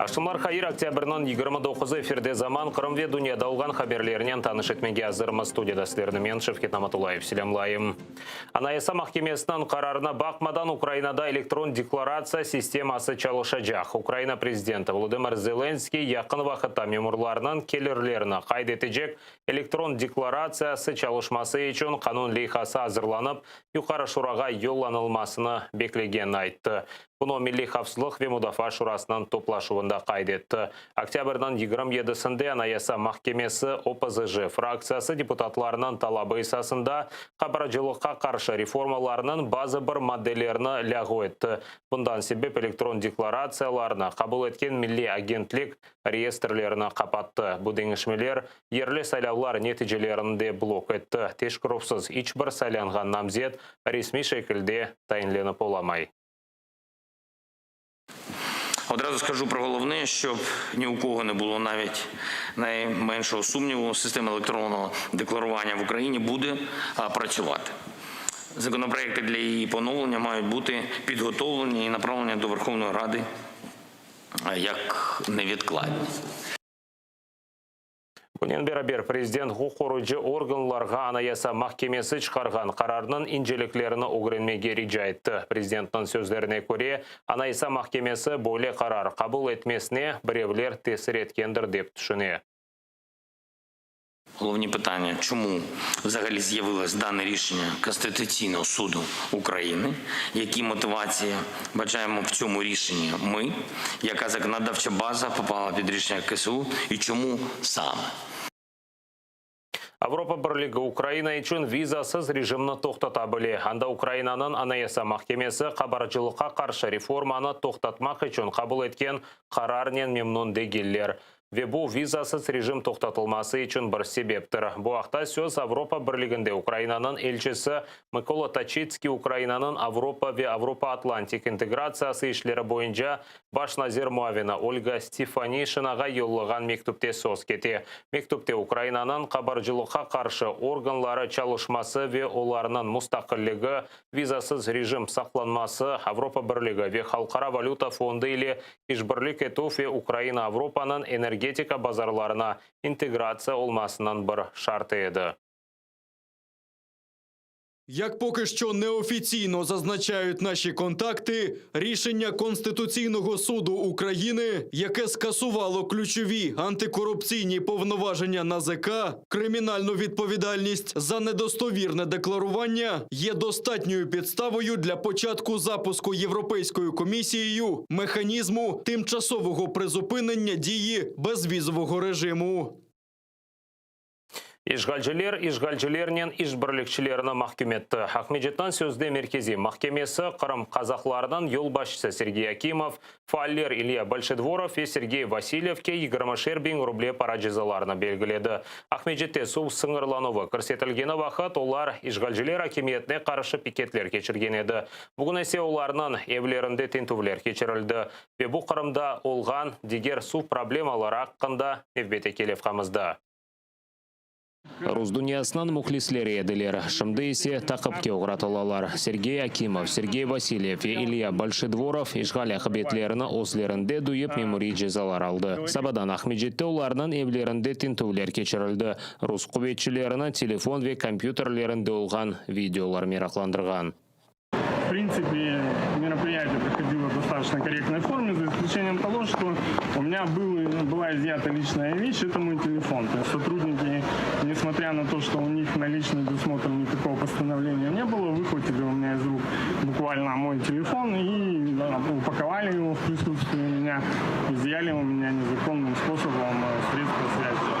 Аштымлар хайыр октябрьнан 29 эфирде заман Қырымве дүниеда олған хаберлерінен таныш етмеге азырмыз студияда сілерімен Шевкет Наматулаев селемлайым. Анайса махкемесінің қарарына бақмадан Украинада электрон декларация системасы чалышачақ. Украина президенті Владимир Зеленский яқын вақытта мемурларынан келерлеріні қайдетежек электрон декларациясы чалышмасы үшін қанун лейхасы азырланып, юқары шураға йолланылмасыны беклеген айтты. Бұны Милли Хавсылық ве Мудафа шурасынан топлашуында қайдетті. Октябрьнан 27-сінде Анайса махкемесі ОПЗЖ фракциясы депутатларынан талабы есасында қабаржылыққа қаршы реформаларының базы бір моделеріні ләғу етті. Бұндан себеп электрон декларацияларына қабыл еткен милли агентлік реестрлеріні қапатты. Бұдеңішмелер ерлі сайлаулар нәтижелерінде блок етті. Тешкіропсыз ичбір сайланған намзет ресми шекілде тайынленіп оламай. Одразу скажу про головне, щоб ні у кого не було навіть найменшого сумніву, система електронного декларування в Україні буде працювати. Законопроекти для її поновлення мають бути підготовлені і направлені до Верховної Ради як невідкладні. Бұнен берабер президент құқоруджы органларға Анайса махкемесі шығарған қарарының инжелеклеріні оғыренмеге рижа айтты. Президенттің сөздеріне көре, Анайса махкемесі бөле қарар қабыл етмесіне біревлер тесір еткендір деп түшіне. Головні питання, чому взагалі з'явилось дане рішення Конституційного суду України, які мотивації бачаємо в цьому рішенні ми, яка законодавча база попала під рішення КСУ і чому саме? Авропа бірлігі Украина үшін визасыз режимні тоқтата біле. Анда Украинаның Анайса махкемесі қабаржылыққа қаршы реформаны тоқтатмақ үшін қабыл еткен қарарнен мемнун дегеллер. Ве бұл визасыз режим тоқтатылмасы үшін бір себептір. Бұл ақта сөз Авропа бірлігінде Украинаның елшісі Микола Тачицкий Украинаның Авропа ве Авропа-Атлантик интеграциясы ішлері бойынша баш назир муавина Ольга Стефанишинаға йоллыған мектупте сөз кете. Мектупте Украинаның қабаржылыққа қаршы органлары чалышмасы ве оларының мұстақылығы, визасыз режим сақланмасы, Авропа бірлігі ве Халқара валюта фонды или ішбірлік ету ве Украина Авропаның энергетика базарларына интеграция олмасынан бір шарты еді. Як поки що неофіційно зазначають наші контакти, рішення Конституційного суду України, яке скасувало ключові антикорупційні повноваження НАЗК, кримінальну відповідальність за недостовірне декларування, є достатньою підставою для початку запуску Європейською комісією механізму тимчасового призупинення дії безвізового режиму. Ишгалжилернен ишбірлікшілеріні махкеметті. Ахмеджеттан сөзде меркези махкемесі Қырым қазақларынан елбашысы Сергей Акимов, Фаллер Илья Большедворов и Сергей Васильевке 20 рубле пара жазаларына белгіледі. Ахмеджетте су сыңырлануы көрсетілгені вақыт олар ишгалжилер акиметіне қарышы пикетлер кечірген еді. Бүгін әсе оларынан евлерінде тентувлер кечірілді. Ve bu Қырымда олған дегер су проблемалары аққында евбете келев қамызды. Рус дүниясынан мұхлислері еділер. Шымды есе тақыпке оғратылалар. Сергей Акимов, Сергей Васильев и Илья Большедворов ишғал ақыбетлеріні ослерінде дүйіп мемори жезалар алды. Сабадан Ахмеджетте оларынан евлерінде тентувлер кечірілді. Рус құбетшілеріні телефон ве компьютерлерінде олған видеолар мерақландырған. В принципе, мероприятие проходило в достаточно корректной форме, за исключением того, что у меня была изъята личная вещь, это мой телефон. То есть сотрудники, несмотря на то, что у них на личный досмотр никакого постановления не было, выхватили у меня из рук буквально мой телефон и упаковали его в присутствии меня, изъяли у меня незаконным способом средства связи.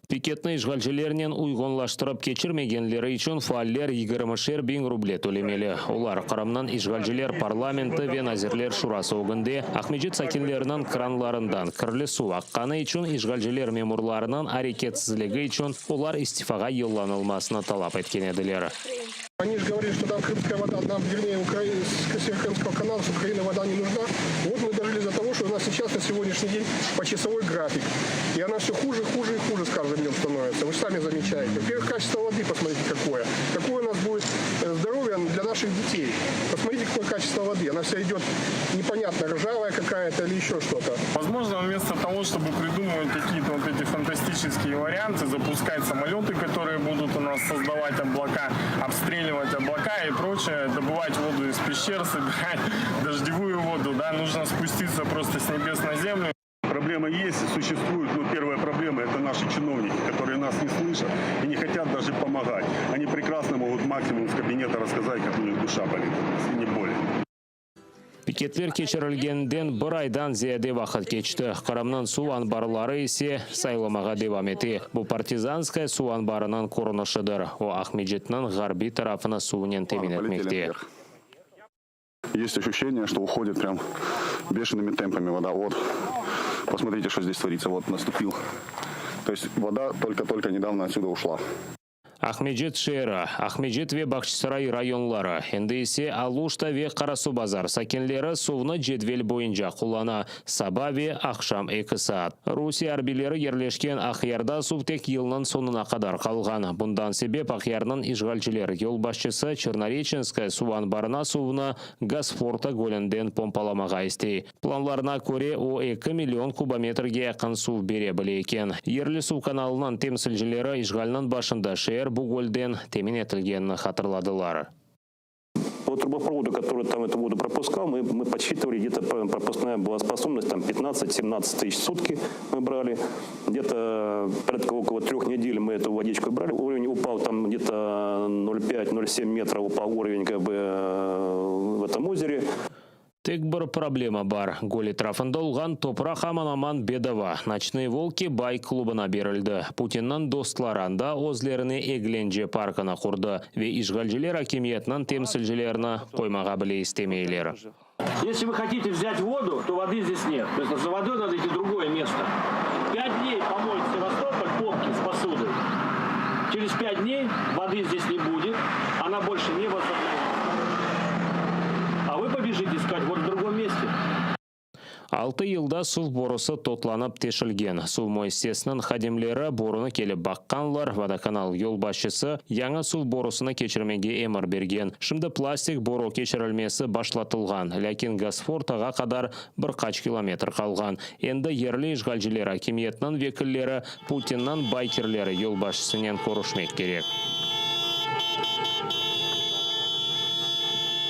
Пикетный ишгалжилерінен уйғонлаштырып кечірмегенлері үшін фааллер 20 рубле төлемелі. Олар Қырымнан ишгалжилер парламенті вен азерлер шурасы оғынде Ахмеджет сакинлерінің кранларындан кірлі су аққаны үшін ишгалжилер мемурларынан әрекетсізлігі үшін олар истифаға елланылмасына талап еткен еділер. Они же говорили, что там крымская вода, вернее, с Крымского канала, что Украина вода не нужна. Вот мы дожили до того, что у нас сейчас на сегодняшний день почасовой график. И она все хуже и хуже с каждым днем становится. Вы же сами замечаете. Во-первых, качество воды воды, посмотрите, какое. Какое у нас будет здоровье для наших детей. Посмотрите, какое качество воды. Она вся идет непонятно, ржавая какая-то или еще что-то. Возможно, вместо того, чтобы придумывать какие-то вот эти фантастические варианты, запускать самолеты, которые будут у нас создавать облака, обстреливать облака и прочее, добывать воду из пещер, собирать дождевую воду, да, нужно спуститься просто с небес на землю. Проблема есть и существует, но первая проблема – это наши чиновники, которые нас не слышат и не хотят даже помогать. Они прекрасно могут максимум из кабинета рассказать, как у них душа болит, и не более. Пикетлер кечирилгенден bir aydan ziyade vaqt kechdi. Qaramdan suv anbarlari ise saylamaga devam etdi. Bu partizanskaya suv anbarının ko'rinishidir. O Ahmedjetning g'arbiy tarafini suvnen temin etmoqda. Есть ощущение, что уходит прям бешеными темпами вода. Вот, посмотрите, что здесь творится. Вот, наступил. То есть вода только-только недавно отсюда ушла. Ahmedjet shehri, Ahmedjet ve Baxchisaray rayonlari, endi ise Alushta ve Qarasu bazar sakinlari suvni jadval bo'yicha qo'llana. Sababi akşam 2 saat. Rusiya harbiylari yerleşken Axyarda suv tek yılning sonuna qadar qolgan. Bundan sebep Axyarning ishg'olchilar yo'l boshchisi Chernarechynskaya suv anbarına suvni Gazporta ko'lidan pompalamaga isti. Planlarına ko'ra u 2 million kubometrga yaqin suv bera ekan. Yerli suv kanalining temsilchilari ishg'olning boshida shehar bu ko'ldan temin etilganini xatirladilar. По трубопроводу, который там эту воду пропускал, мы подсчитывали, где-то пропускная была способность, там 15-17 тысяч в сутки мы брали. Где-то порядка около 3 недель мы эту водичку брали. Уровень упал там где-то 0,5-0,7 метра упал уровень как бы в этом озере. Tek bir problema бар. Gol etrafında olgan toprak aman bedava. Nочные волки bay klubuna berildi. Putinning dostlarında o'zlarini Eglenje parkına qurdi ve ishg'olchilar hakimiyatning temsilchilarini qo'ymaga bile istemeyler. Если вы хотите взять воду, то воды здесь нет. То есть за водой надо идти в другое место. 5 дней помоет Севастополь попки с посудой. Через 5 дней воды здесь не будет. Она больше не возобновится. А вы побежите искать вот в другом месте. 6 yılda suv borusu totlanıp teşilgen. Suv muassesinin xadimleri borunu kelip bakkanlar. Vadakanal yol başçısı yanı suv borusunu keçirmege emir bergen. Şimdi plastik boru keçirilmesi başlatılgan. Lakin Gazportaga kadar bir kaç kilometr kalgan. Endi yerli işgalciler hakimiyetinin vekilleri Putin'nin baykerleri yol başçısından konuşmak gerek.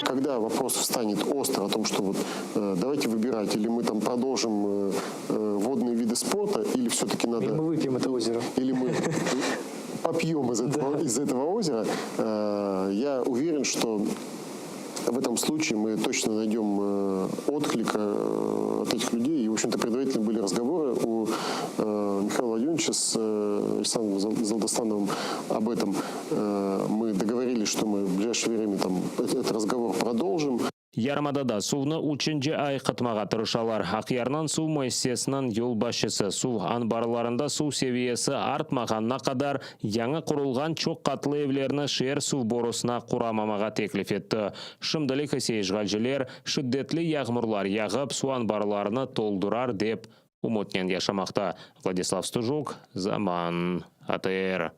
Когда вопрос встанет остро о том, что вот давайте выбирать, или мы там продолжим водные виды спорта, или все-таки надо... Или мы выпьем это озеро. Или мы попьем из этого озера, я уверен, что в этом случае мы точно найдем отклик от этих людей. И, в общем-то, предварительно были разговоры у Михаила Владимировича с Александром Золдостановым об этом. Мы договорились, что мы в ближайшее время этот разговор продолжим. Yarmadada suvni 3-chi ay qitmaga tirishalar. Axyarning suv muassesasining yo'l boshchisi suv anbarlarında suv seviyesi artmaganına qadar yangi qurilgan cho'q qatli evlarni shehar suv borusuna quramamaga taklif etdi. Şimdilik ise ishg'olchilar shiddatli yağmurlar yağib suv anbarlarini to'ldirar deb umutdan yashamoqda. Vladislav Stujuk, Zaman, ATR.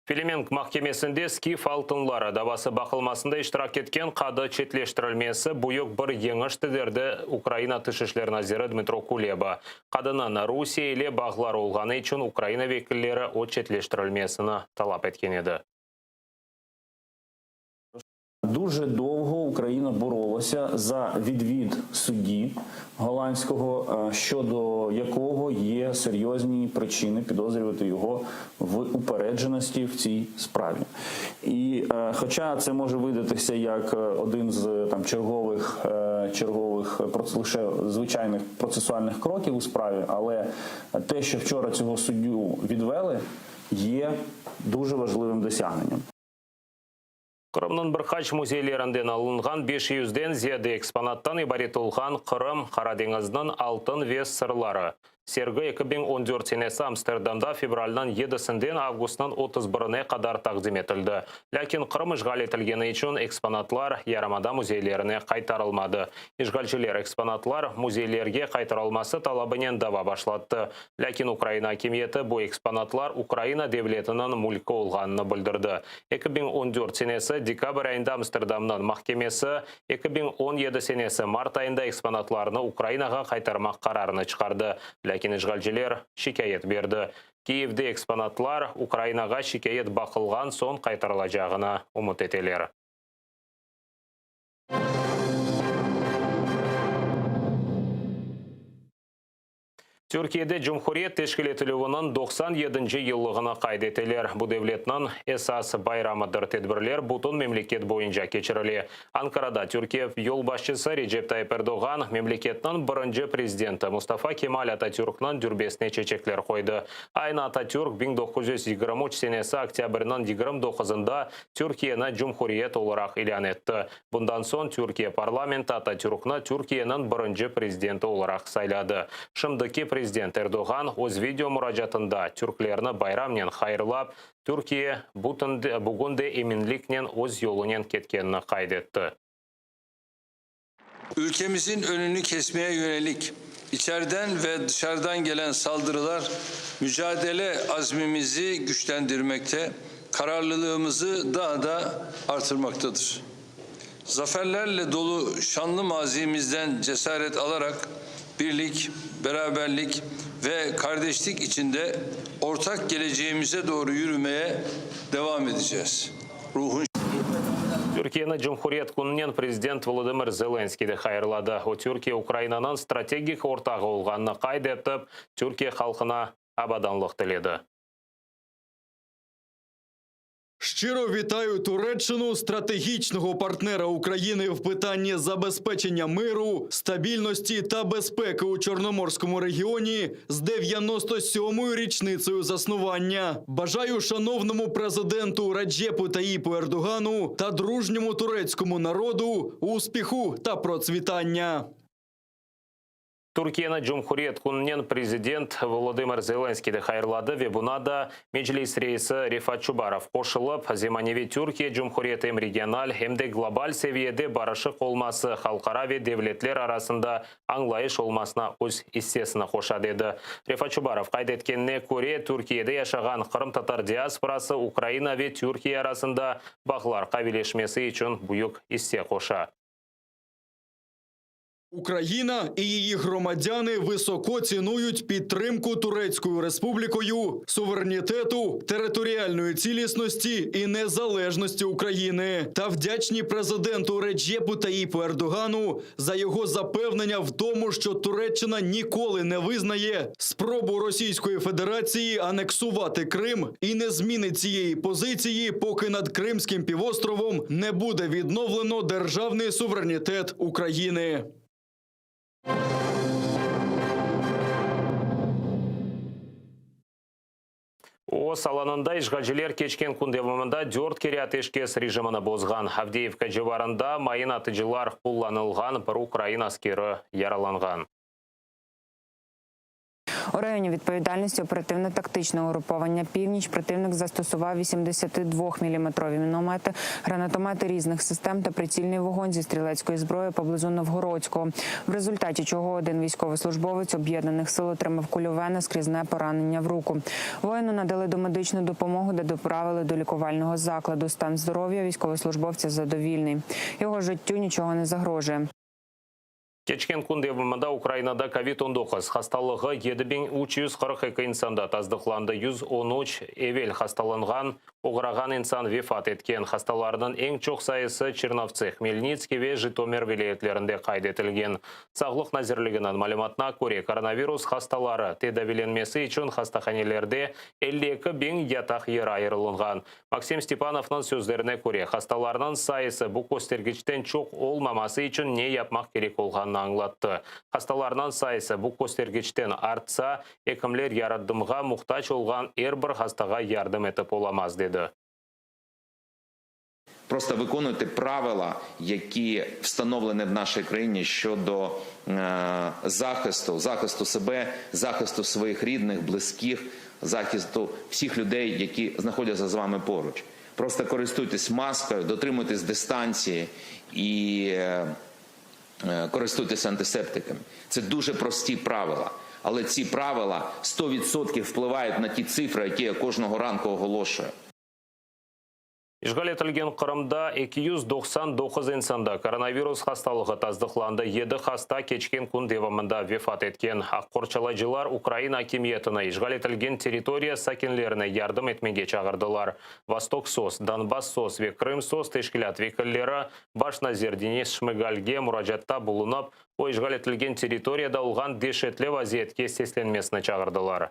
Филименк mahkemesinde Skif altınları davası bakılmasında iştirak etken qadı çetleştirilmesi buyuk bir yengişti derdi Ukrayna Tışişler Naziri Dmitro Kuleba. Qadının Rusiya ile bağlar olğanı için Ukrayna vekilleri o çetleştirilmesini talap etken edi. Дуже довго Україна боролася за відвід судді голландського, щодо якого є серйозні причини підозрювати його в упередженості в цій справі. І хоча це може видатися як один з чергових лише звичайних процесуальних кроків у справі, але те, що вчора цього суддю відвели, є дуже важливим досягненням. Қырымның бірқач музейлерінден алынған 500-ден зияды экспонаттан ибарет олған Қырым Қарадеңіздің алтын вес сырлары. Сергі 2014 сенесі Амстердамда февральнан 7-сінден августынан 31-не қадар тақзим етілді. Ләкин Қырым işgal етілгені үшін экспонатлар ярамада музейлеріне қайтарылмады. Işgalчілер экспонатлар музейлерге қайтарылмасы талабынен дава башлатты. Ләкин Украина хакимияты бұл экспонатлар Украина девлетінің мүлкі олғанını білдірді. 2014 сенесі декабрь айында Амстердамның махкемесі 2017 сенесі март айында экспонатларını Украинаға қайтармақ қарарыны шығарды. Ләкин işgalчілер шикайет берді. Киевде экспонатлар Украинаға шикайет бақылған сон қайтарылacağına umut етелер. Türkiye'de Cumhuriyet teşkil etiliğinin 97. yıllığına kaydetiler. Bu devletinin esas bayramıdır tedbirler bütün memleket boyunca geçirili. Ankara'da Türkiye yol başçısı Recep Tayyip Erdoğan, memleketinin birinci prezidenti Mustafa Kemal Atatürk'ün dürbesine çiçekler koydu. Aynı Atatürk 1923 senesi oktyabrının 29'ında Türkiye'ni Cumhuriyet olarak ilan etti. Bundan son Türkiye parlamenti Atatürk'ü Türkiye'nin birinci prezidenti olarak sayladı. Şimdiki Президент Эрдоған өз видео мұражатында түрклерні байрамнен хайырлап, Түркия бүгінде eminlikнен өз yolunен кеткенini kaydetti. Ülkemizin önünü kesmeye yönelik içeriden ve dışarıdan gelen saldırılar mücadele azmimizi güçlendirmekte, kararlılığımızı daha da artırmaktadır. Zaferlerle dolu şanlı mazimizden cesaret alarak birlik, beraberlik ve kardeşlik içinde ortak geleceğimize doğru yürümeye devam edeceğiz. Türkiye'nin Cumhuriyet күнінен президент Volodymyr Zelenskiy de хайырлады. O Türkiye Ukraina'nın stratегик ортағы olğanını qaydetip, Türkiye халқына абаданлық тіледі. Щиро вітаю Туреччину, стратегічного партнера України в питанні забезпечення миру, стабільності та безпеки у Чорноморському регіоні з 97-ю річницею заснування. Бажаю шановному президенту Реджепу Таїпу Ердогану та дружньому турецькому народу успіху та процвітання. Türkiye'nin Cumhuriyet күнінен президент Volodymyr Zelenskiy de хайырлады ve buna da Meclis reisi Rifat Çubarov qoşılıp, Zemanivi Türkiye Cumhuriyeti hem regional hem de global seviyede barışık olması, halkara ve devletler arasında anlayış olmasına öz hissesini qoşa dedi. Rifat Çubarov kaydetkenine göre Türkiye'de yaşayan Kırım Tatar diasporası Ukraina ve Türkiye arasında bağlar kavilleşmesi için büyük hisse qoşa. Україна і її громадяни високо цінують підтримку Турецькою Республікою, суверенітету, територіальної цілісності і незалежності України та вдячні президенту Реджепу Таїпу Ердогану за його запевнення в тому, що Туреччина ніколи не визнає спробу Російської Федерації анексувати Крим і не змінить цієї позиції, поки над Кримським півостровом не буде відновлено державний суверенітет України. O саланында işgalciler keçken күн devamında 4 kere ateşkes rejimini bozgan. Avdiyevka civarında mayın atıcılar kullanılgan, bir Ukrayna askeri yaralangan. У районі відповідальності оперативно-тактичного угруповання «Північ» противник застосував 82-мм міномети, гранатомети різних систем та прицільний вогонь зі стрілецької зброї поблизу Новгородського, в результаті чого один військовослужбовець об'єднаних сил отримав кульове наскрізне поранення в руку. Воїну надали домедичну допомогу, де доправили до лікувального закладу. Стан здоров'я військовослужбовця задовільний. Його життю нічого не загрожує. Keçken күн devamında Ukraynada COVID-19 hastalığı 7342 insanda tasdiqlandı. 113 evvel hastalangan, oğragan insan vefat etken. Hastalarının en çok sayısı Çernovtsi, Khmelnytski ve Jitomer vilayetlerinde kaydetilgen. Sağlık Nazirliğinin malumatına göre koronavirus hastaları tedavilenmesi için hastahanelerde 52 bin yatak yer ayrılıngan. Maksim Stepanov'ın sözlerine göre hastalarının sayısı bu göstergeçten çok olmaması için ne yapmak gerek olganını anlattı. Hastalarının sayısı bu göstergeçten artsa, hekimler yardımga muhtaç olgan her bir hastaga yardım etip olamaz dedi. Просто виконуйте правила, які встановлені в нашій країні щодо захисту себе, захисту своїх рідних, близьких, захисту всіх людей, які знаходяться з вами поруч. Просто користуйтесь маскою, дотримуйтесь дистанції і користуйтесь антисептиками. Це дуже прості правила. Але ці правила 100% впливають на ті цифри, які я кожного ранку оголошую. Işgal etilgen Qırımda 299 insanda koronavirus hastalığı tasdiqlandı. 7 hasta keçken kun devamında vefat etken. Aqkorçalaycılar Ukrayna hakimiyetine işgal etilgen teritoriya sakinlerine yardım etmege çağırdılar. Vostok SOS, Donbass SOS ve Krym SOS teşkilat vekilleri baş nazir Denis Shmygalge murajatda bulunup, o işgal etilgen teritoriyada olgan dehşetli vaziyetke seslenmesine çağırdılar.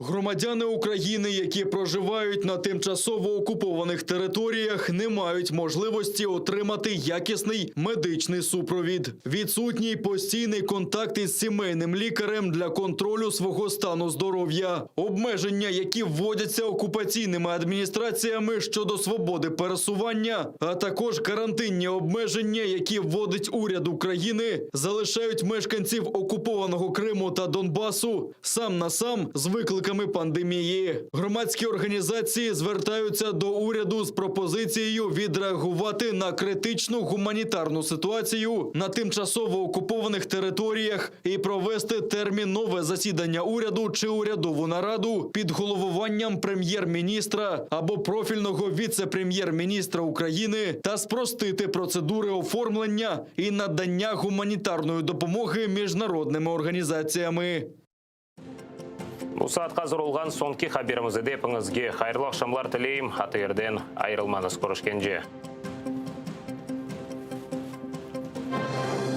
Громадяни України, які проживають на тимчасово окупованих територіях, не мають можливості отримати якісний медичний супровід. Відсутній постійний контакт із сімейним лікарем для контролю свого стану здоров'я. Обмеження, які вводяться окупаційними адміністраціями щодо свободи пересування, а також карантинні обмеження, які вводить уряд України, залишають мешканців окупованого Криму та Донбасу сам на сам з викликами пандемії. Громадські організації звертаються до уряду з пропозицією відреагувати на критичну гуманітарну ситуацію на тимчасово окупованих територіях і провести термінове засідання уряду чи урядову нараду під головуванням прем'єр-міністра або профільного віце-прем'єр-міністра України та спростити процедури оформлення і надання гуманітарної допомоги міжнародними організаціями. Bu saat қазір olgan sonki haberimizni hepinizge hayırlı akşamlar tileyim. Hatayerden ayrılmanız görüşkенже.